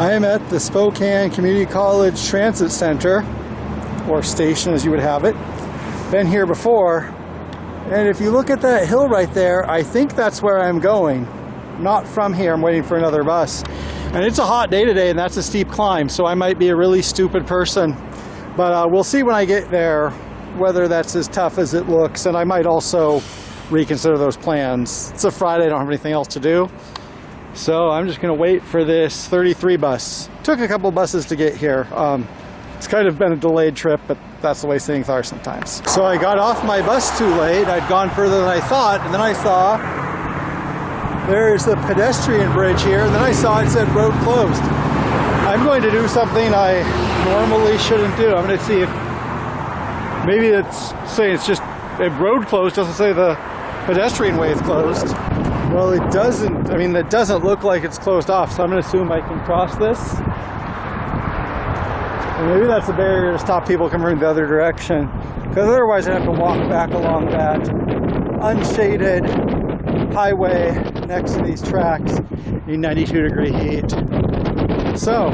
I am at the Spokane Community College Transit Center, or station as you would have it. Been here before, and if you look at that hill right there, I think that's where I'm going. Not from here, I'm waiting for another bus. And it's a hot day today, and that's a steep climb, so I might be a really stupid person. But we'll see when I get there whether that's as tough as it looks, and I might also reconsider those plans. It's a Friday, I don't have anything else to do. So I'm just going to wait for this 33 bus. Took a couple buses to get here. It's kind of been a delayed trip, but that's the way things are sometimes. So I got off my bus too late. I'd gone further than I thought, and then I saw there's the pedestrian bridge here, and then I saw it said road closed. I'm going to do something I normally shouldn't do. I'm going to see if maybe it's saying it's just a road closed, doesn't say the pedestrian way is closed. Well, it doesn't. I mean, it doesn't look like it's closed off, so I'm going to assume I can cross this. And maybe that's a barrier to stop people coming the other direction, because otherwise I'd have to walk back along that unshaded highway next to these tracks in 92-degree heat. So,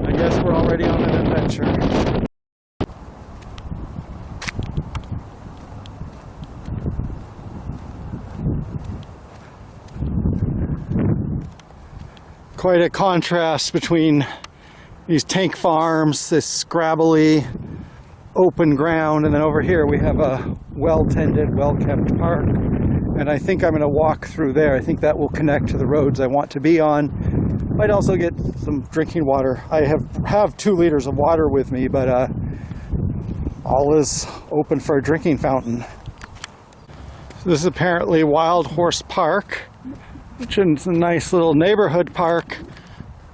I guess we're already on an adventure. Quite a contrast between these tank farms, this gravelly open ground, and then over here we have a well-tended, well-kept park. And I think I'm going to walk through there. I think that will connect to the roads I want to be on. Might also get some drinking water. I have 2 liters of water with me, but all is open for a drinking fountain. So this is apparently Wild Horse Park, which is a nice little neighborhood park,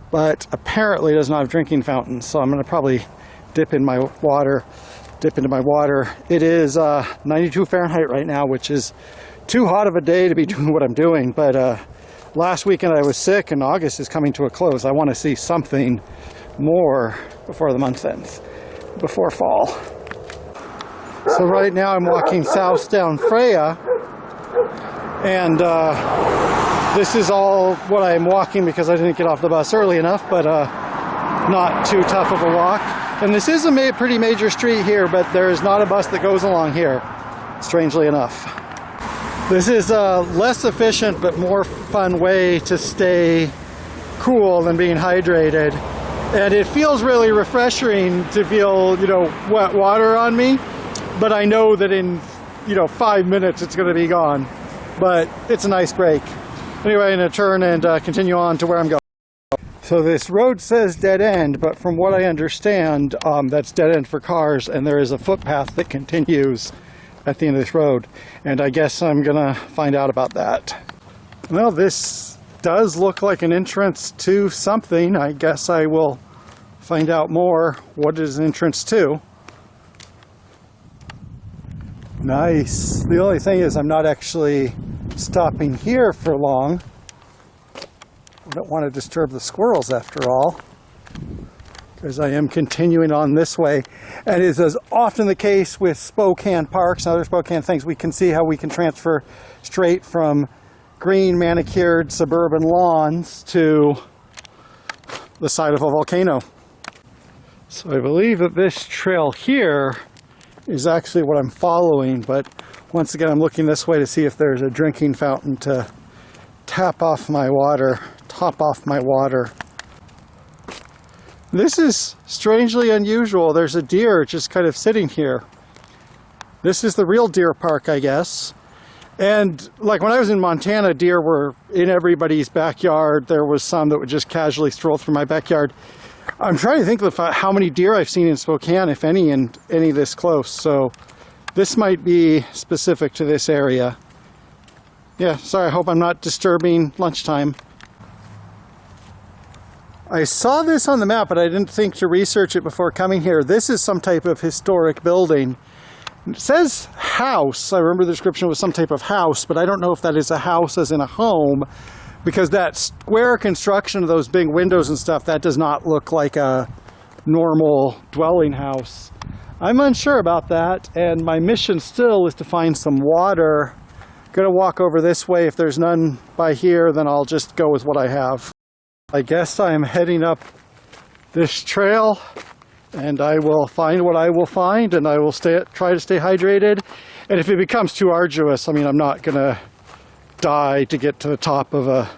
but apparently does not have drinking fountains. So I'm going to probably dip into my water. It is 92 Fahrenheit right now, which is too hot of a day to be doing what I'm doing. But last weekend I was sick, and August is coming to a close. I want to see something more before the month ends, before fall. So right now I'm walking south down Freya, and this is all what I'm walking because I didn't get off the bus early enough, but not too tough of a walk. And this is a pretty major street here, but there is not a bus that goes along here, strangely enough. This is a less efficient but more fun way to stay cool than being hydrated. And it feels really refreshing to feel, wet water on me, but I know that in, 5 minutes it's going to be gone. But it's a nice break. Anyway, I'm going to turn and continue on to where I'm going. So this road says dead end, but from what I understand, that's dead end for cars, and there is a footpath that continues at the end of this road. And I guess I'm going to find out about that. Well, this does look like an entrance to something. I guess I will find out more. What is an entrance to? Nice. The only thing is I'm not actually stopping here for long. I don't want to disturb the squirrels after all, because I am continuing on this way. And it is often the case with Spokane parks and other Spokane things, we can see how we can transfer straight from green manicured suburban lawns to the side of a volcano. So I believe that this trail here is actually what I'm following, but once again I'm looking this way to see if there's a drinking fountain to top off my water. This is strangely unusual. There's a deer just kind of sitting here. This is the real deer park, I guess. And like when I was in Montana, deer were in everybody's backyard. There was some that would just casually stroll through my backyard. I'm trying to think of how many deer I've seen in Spokane, if any, and any this close. So this might be specific to this area. Yeah, sorry, I hope I'm not disturbing lunchtime. I saw this on the map, but I didn't think to research it before coming here. This is some type of historic building. It says house. I remember the description was some type of house, but I don't know if that is a house as in a home, because that square construction of those big windows and stuff, that does not look like a normal dwelling house. I'm unsure about that, and my mission still is to find some water. I'm gonna walk over this way. If there's none by here, then I'll just go with what I have. I guess I'm heading up this trail, and I will find what I will find, and I will try to stay hydrated. And if it becomes too arduous, I mean, I'm not going to die to get to the top of a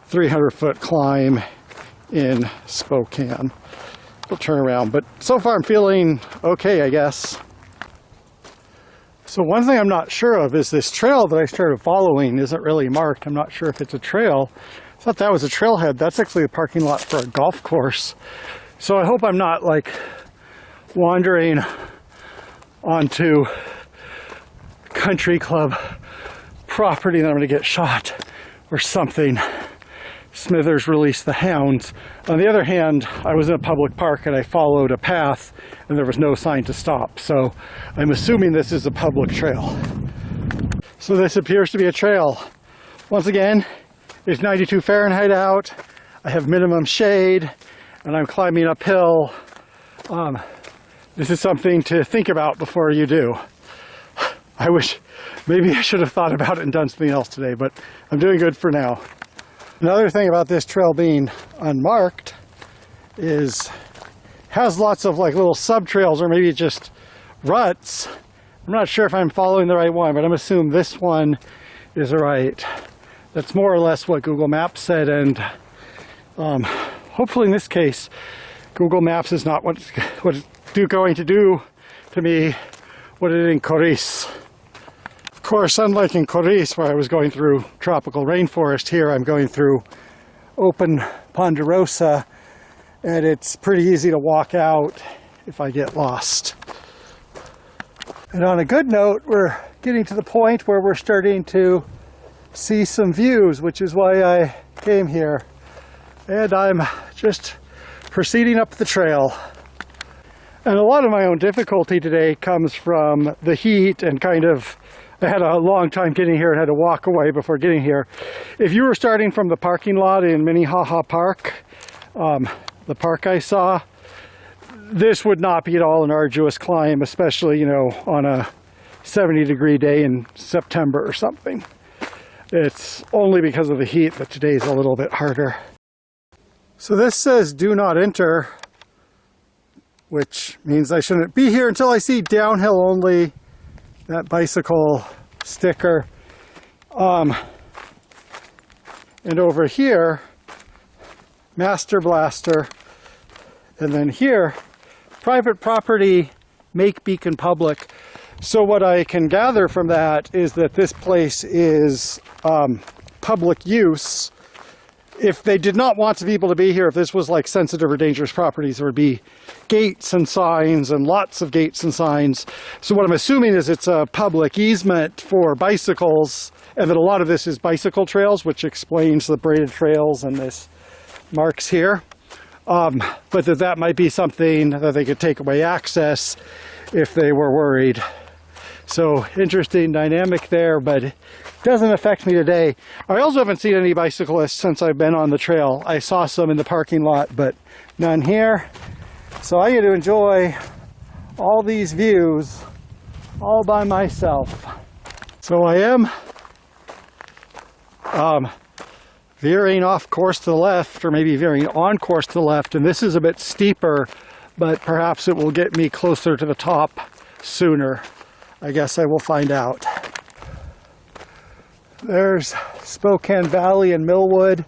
300-foot climb in Spokane. We'll turn around, but so far I'm feeling okay, I guess. So one thing I'm not sure of is this trail that I started following isn't really marked. I'm not sure if it's a trail. I thought that was a trailhead. That's actually a parking lot for a golf course. So I hope I'm not like wandering onto country club property and I'm going to get shot or something. Smithers released the hounds. On the other hand, I was in a public park and I followed a path and there was no sign to stop. So I'm assuming this is a public trail. So this appears to be a trail. Once again, it's 92 Fahrenheit out. I have minimum shade and I'm climbing uphill. This is something to think about before you do. I wish maybe I should have thought about it and done something else today, but I'm doing good for now. Another thing about this trail being unmarked is has lots of like little sub-trails or maybe just ruts. I'm not sure if I'm following the right one, but I'm assuming this one is right. That's more or less what Google Maps said, and hopefully in this case, Google Maps is not what it's going to do to me what it did in Coris. Of course, unlike in Coris, where I was going through tropical rainforest, here I'm going through open ponderosa, and it's pretty easy to walk out if I get lost. And on a good note, we're getting to the point where we're starting to see some views, which is why I came here. And I'm just proceeding up the trail. And a lot of my own difficulty today comes from the heat and kind of, I had a long time getting here and had to walk away before getting here. If you were starting from the parking lot in Minnehaha Park, the park I saw, this would not be at all an arduous climb, especially, you know, on a 70-degree day in September or something. It's only because of the heat that today's a little bit harder. So this says do not enter, which means I shouldn't be here until I see downhill only, that bicycle sticker. And over here, Master Blaster. And then here, private property, make beacon public. So what I can gather from that is that this place is public use. If they did not want people to be here, if this was like sensitive or dangerous properties, there would be gates and signs and lots of gates and signs. So what I'm assuming is it's a public easement for bicycles, and that a lot of this is bicycle trails, which explains the braided trails and this marks here. But that might be something that they could take away access if they were worried. So interesting dynamic there, but it doesn't affect me today. I also haven't seen any bicyclists since I've been on the trail. I saw some in the parking lot, but none here. So I get to enjoy all these views all by myself. So I am veering off course to the left, or maybe veering on course to the left, and this is a bit steeper, but perhaps it will get me closer to the top sooner. I guess I will find out. There's Spokane Valley and Millwood.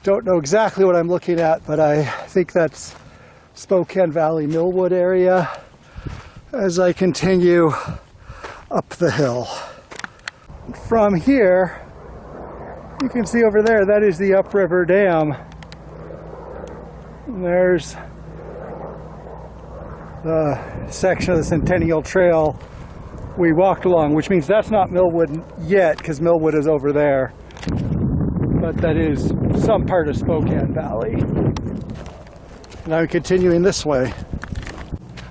Don't know exactly what I'm looking at, but I think that's Spokane Valley Millwood area as I continue up the hill. From here, you can see over there, that is the Upriver Dam. And there's the section of the Centennial Trail we walked along, which means that's not Millwood yet, because Millwood is over there. But that is some part of Spokane Valley. And I'm continuing this way.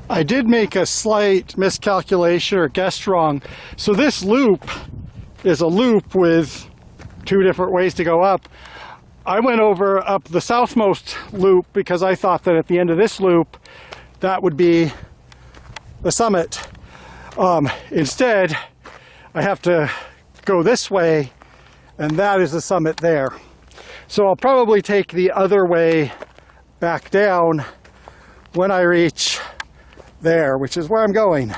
I did make a slight miscalculation or guessed wrong. So this loop is a loop with two different ways to go up. I went over up the southmost loop because I thought that at the end of this loop, that would be the summit. Instead, I have to go this way, and that is the summit there. So I'll probably take the other way back down when I reach there, which is where I'm going.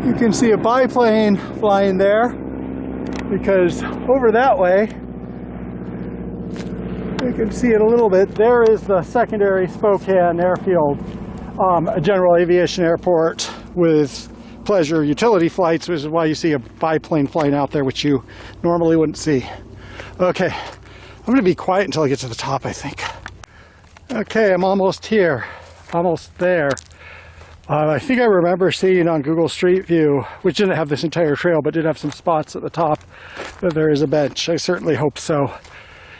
You can see a biplane flying there, because over that way, you can see it a little bit. There is the secondary Spokane airfield, a general aviation airport with pleasure utility flights, which is why you see a biplane flying out there, which you normally wouldn't see. Okay, I'm going to be quiet until I get to the top, I think. Okay, I'm almost here, almost there. I think I remember seeing on Google Street View, which didn't have this entire trail, but did have some spots at the top, that there is a bench. I certainly hope so.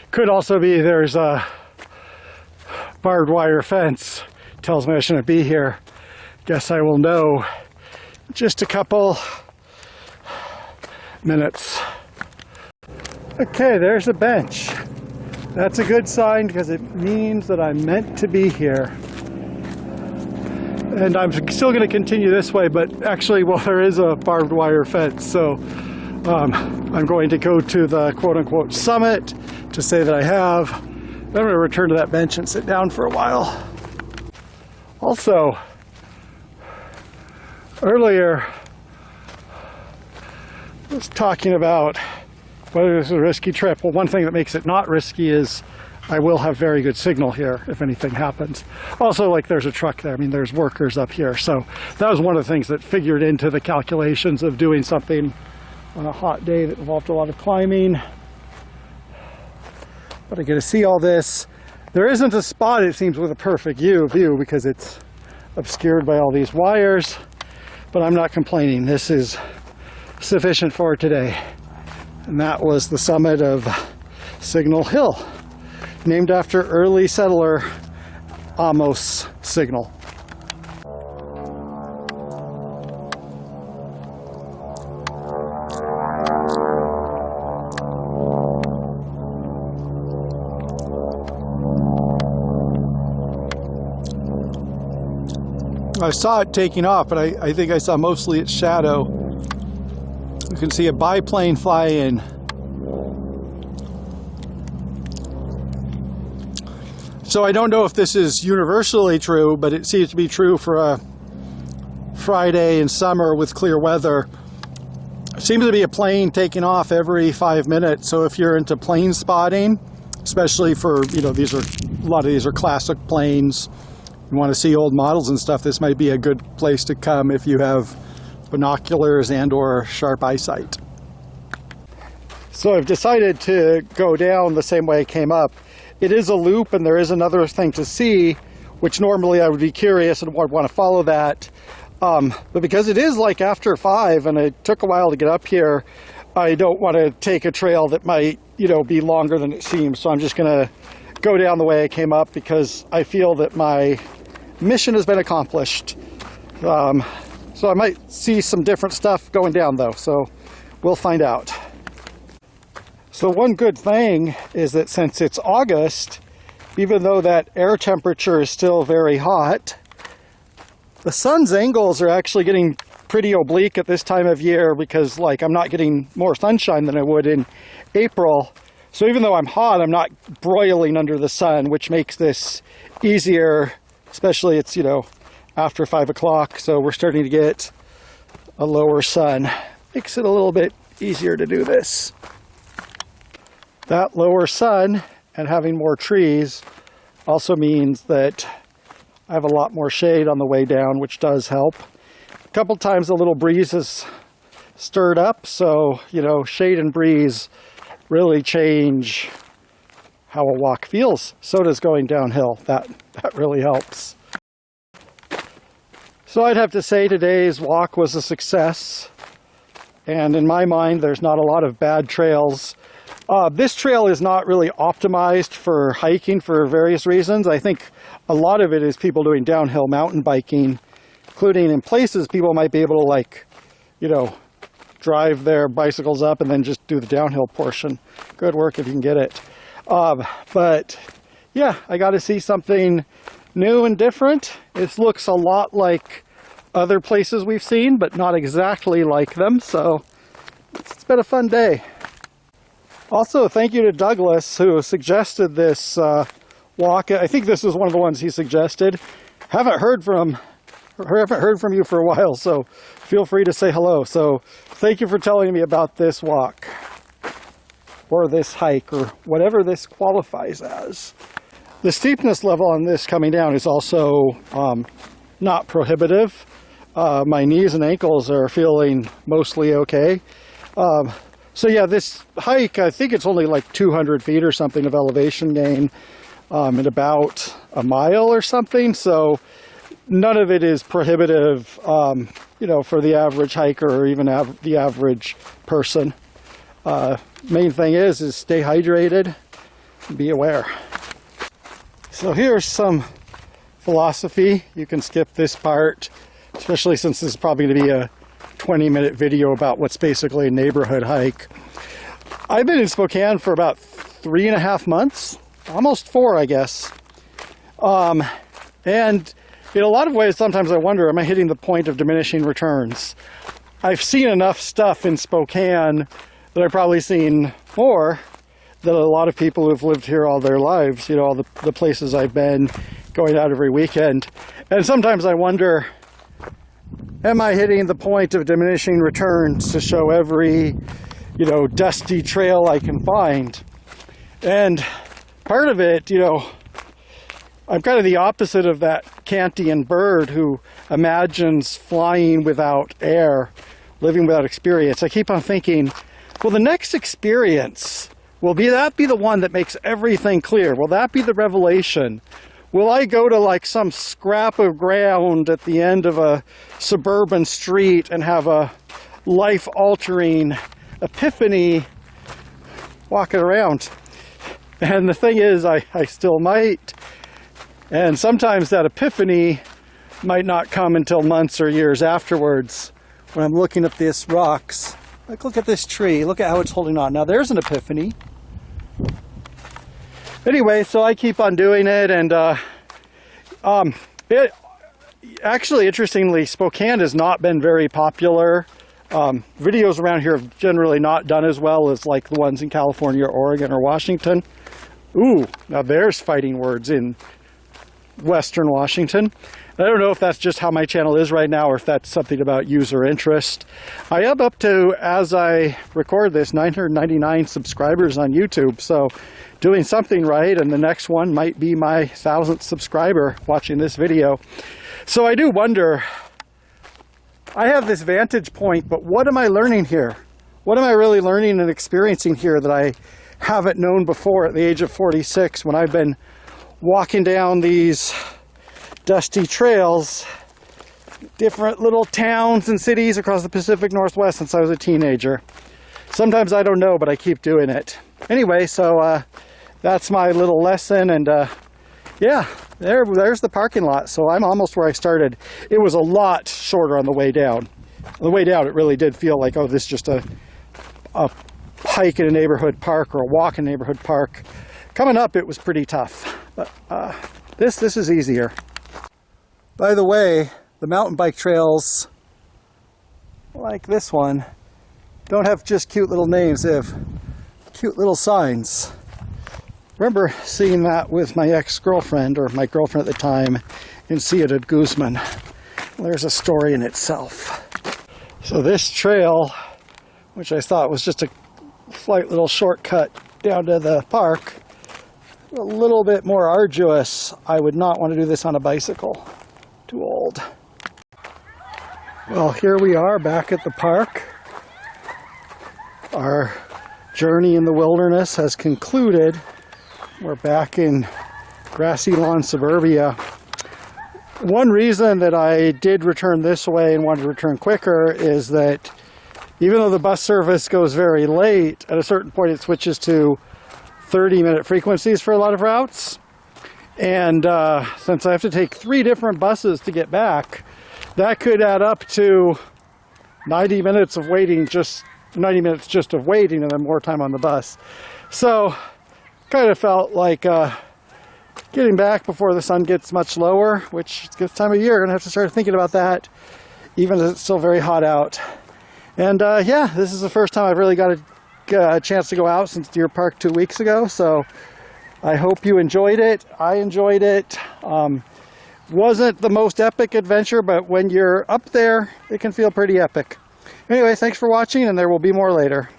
Could also be there's a barbed wire fence. Tells me I shouldn't be here. Guess I will know in just a couple minutes. Okay, there's a bench. That's a good sign because it means that I'm meant to be here. And I'm still going to continue this way, but actually, well, there is a barbed wire fence, so I'm going to go to the quote-unquote summit to say that I have. Then I'm going to return to that bench and sit down for a while. Also, earlier, I was talking about whether this is a risky trip. Well, one thing that makes it not risky is I will have very good signal here if anything happens. Also, like, there's a truck there. I mean, there's workers up here. So that was one of the things that figured into the calculations of doing something on a hot day that involved a lot of climbing. But I get to see all this. There isn't a spot, it seems, with a perfect view because it's obscured by all these wires. But I'm not complaining. This is sufficient for today. And that was the summit of Signal Hill, named after early settler Amos Signal. I saw it taking off, but I think I saw mostly its shadow. You can see a biplane fly in. So I don't know if this is universally true, but it seems to be true for a Friday in summer with clear weather. It seems to be a plane taking off every 5 minutes. So if you're into plane spotting, especially for, a lot of these are classic planes, you want to see old models and stuff, this might be a good place to come if you have binoculars and or sharp eyesight. So I've decided to go down the same way I came up. It is a loop and there is another thing to see, which normally I would be curious and would want to follow that. But because it is like after 5 and it took a while to get up here, I don't want to take a trail that might, be longer than it seems. So I'm just going to go down the way I came up because I feel that my mission has been accomplished. So I might see some different stuff going down though, so we'll find out. So one good thing is that since it's August, even though that air temperature is still very hot, the sun's angles are actually getting pretty oblique at this time of year because I'm not getting more sunshine than I would in April. So even though I'm hot, I'm not broiling under the sun, which makes this easier, especially it's, after 5 o'clock. So we're starting to get a lower sun. Makes it a little bit easier to do this. That lower sun and having more trees also means that I have a lot more shade on the way down, which does help. A couple times a little breeze has stirred up, so, shade and breeze really change how a walk feels. So does going downhill. That really helps. So I'd have to say today's walk was a success. And in my mind, there's not a lot of bad trails. This trail is not really optimized for hiking for various reasons. I think a lot of it is people doing downhill mountain biking, including in places people might be able to drive their bicycles up and then just do the downhill portion. Good work if you can get it. But yeah, I got to see something new and different. It looks a lot like other places we've seen, but not exactly like them. So been a fun day. Also, thank you to Douglas, who suggested this walk. I think this was one of the ones he suggested. Haven't heard from you for a while, so feel free to say hello. So thank you for telling me about this walk, or this hike, or whatever this qualifies as. The steepness level on this coming down is also not prohibitive. My knees and ankles are feeling mostly okay. So yeah, this hike, I think it's only like 200 feet or something of elevation gain in about a mile or something. So none of it is prohibitive, you know, for the average hiker or even the average person. Main thing is stay hydrated and be aware. So here's some philosophy. You can skip this part, especially since this is probably going to be a 20-minute video about what's basically a neighborhood hike. I've been in Spokane for about 3.5 months, almost 4, I guess. And in a lot of ways, sometimes I wonder, am I hitting the point of diminishing returns? I've seen enough stuff in Spokane that I've probably seen more than a lot of people who've lived here all their lives, you know, all the places I've been, going out every weekend. And sometimes I wonder, am I hitting the point of diminishing returns to show every, you know, dusty trail I can find? And part of it, you know, I'm kind of the opposite of that Kantian bird who imagines flying without air, living without experience. I keep on thinking, well, the next experience, will that be the one that makes everything clear? Will that be the revelation? Will I go to like some scrap of ground at the end of a suburban street and have a life-altering epiphany walking around? And the thing is, I still might. And sometimes that epiphany might not come until months or years afterwards when I'm looking at these rocks. Like, look at this tree. Look at how it's holding on. Now, there's an epiphany. Anyway, so I keep on doing it, and actually, interestingly, Spokane has not been very popular. Videos around here have generally not done as well as like the ones in California, or Oregon, or Washington. Ooh, now there's fighting words in Western Washington. I don't know if that's just how my channel is right now, or if that's something about user interest. I am up to, as I record this, 999 subscribers on YouTube, so doing something right, and the next one might be my 1,000th subscriber watching this video. So I do wonder, I have this vantage point, but what am I learning here? What am I really learning and experiencing here that I haven't known before at the age of 46, when I've been walking down these dusty trails, different little towns and cities across the Pacific Northwest since I was a teenager? Sometimes I don't know, but I keep doing it. Anyway, so that's my little lesson, and yeah, there's the parking lot. So I'm almost where I started. It was a lot shorter on the way down. On the way down, it really did feel like, oh, this is just a hike in a neighborhood park, or a walk in a neighborhood park. Coming up, it was pretty tough, but this is easier. By the way, the mountain bike trails, like this one, don't have just cute little names, they have cute little signs. Remember seeing that with my ex-girlfriend, or my girlfriend at the time, in Ciudad Guzman. There's a story in itself. So this trail, which I thought was just a slight little shortcut down to the park, a little bit more arduous. I would not want to do this on a bicycle. Too old. Well, here we are back at the park. Our journey in the wilderness has concluded. We're back in grassy lawn suburbia. One reason that I did return this way and wanted to return quicker is that even though the bus service goes very late, at a certain point it switches to 30-minute frequencies for a lot of routes. And since I have to take 3 different buses to get back, that could add up to 90 minutes of waiting, just 90 minutes just of waiting, and then more time on the bus. So kind of felt like getting back before the sun gets much lower, which this time of year, I'm going to have to start thinking about that, even as it's still very hot out. And yeah, this is the first time I've really got a chance to go out since Deer Park 2 weeks ago. So I hope you enjoyed it. I enjoyed it. Wasn't the most epic adventure, but when you're up there, it can feel pretty epic. Anyway, thanks for watching, and there will be more later.